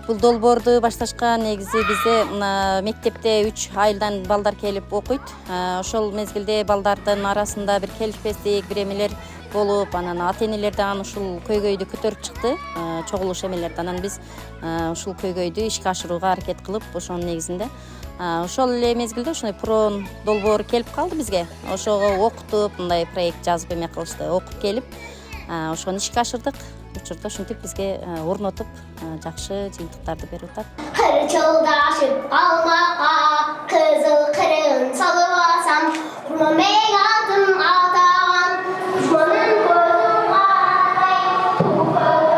Бул долбоорду башташкан негизи бизде мына мектепте 3 айылдан балдар келип окуйт. Ошол мезгилде балдардын арасында бир келишпестик, бир эмелер болуп, анан ата-энелер дагы ушул көйгөйдү көтөрүп чыкты. Чогулуш эмелерди. Анан биз ушул көйгөйдү ишке ашырууга аракет кылып, ошонун негизинде ошол эле мезгилде ушундай прон долбоору келип калды бизге. Ошого окутуп, мындай проект жазып эме кылышты, окуп келип, ошону ишке ашырдык. Учурда ушинтип бизге орнотуп, жакшы жыйынтыктарды берип атат. Кыр жолдашып алмакка кызыл кырын салып алсам, урман атым атаган, урманын көзүн карай.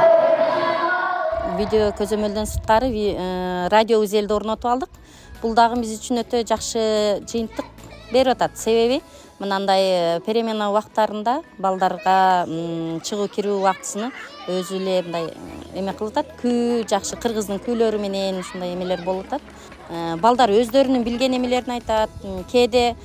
Видео көзөмөлдөн сырткары радио узелди орнотуп алдык. Бул дагы биз үчүн өтө жакшы жыйынтык берип атат. Себеби мындай перемена убактарында балдарга чыгуу кирүү убактысын өзү эле мындай эме кылып атат. Күү жакшы кыргыздын күүлөрү менен ушундай эмелер болуп атат. Балдар өздөрүнүн билген эмелерин айтат. Кээде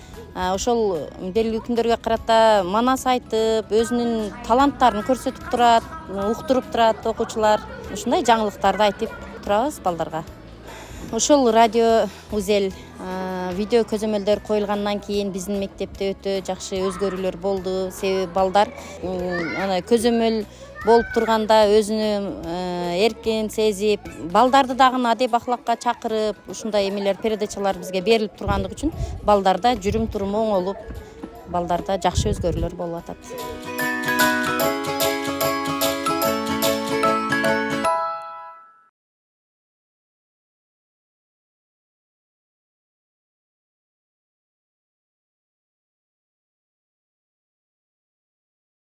ошол белгилүү күндөргө карата манас айтып, өзүнүн таланттарын көрсөтүп турат, уктуруп турат окуучулар. Ушундай жаңылыктарды айтып турабыз балдарга. Ошол радио узел видео көзөмөлдөр коюлгандан кийин биздин мектепте өтө жакшы өзгөрүүлөр болду. Себеби балдар көзөмөл болуп турганда өзүнү эркин сезип, балдарды дагы адеп ахлакка чакырып, ушундай эмелер, передачалар бизге берилип тургандыгы үчүн балдарда жүрүм туруму оңолуп, балдарда жакшы өзгөрүүлөр болуп атат.